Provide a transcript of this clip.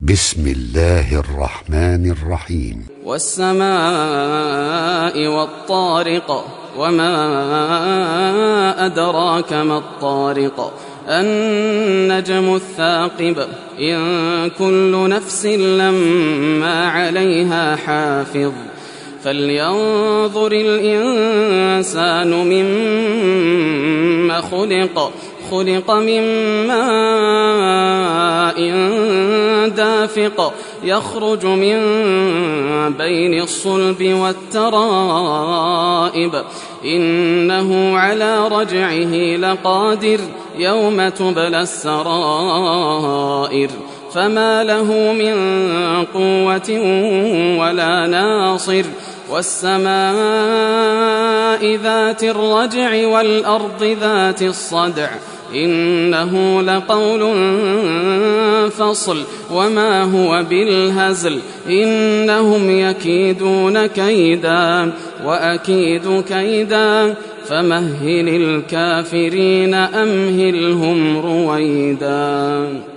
بسم الله الرحمن الرحيم. والسماء والطارق وما أدراك ما الطارق النجم الثاقب إن كل نفس لما عليها حافظ فلينظر الإنسان مما خلق من ماء دافق يخرج من بين الصلب والترائب إنه على رجعه لقادر يوم تبلى السرائر فما له من قوة ولا ناصر والسماء ذات الرجع والأرض ذات الصدع إنه لقول فصل وما هو بالهزل إنهم يكيدون كيدا وأكيد كيدا فمهل الكافرين أمهلهم رويدا.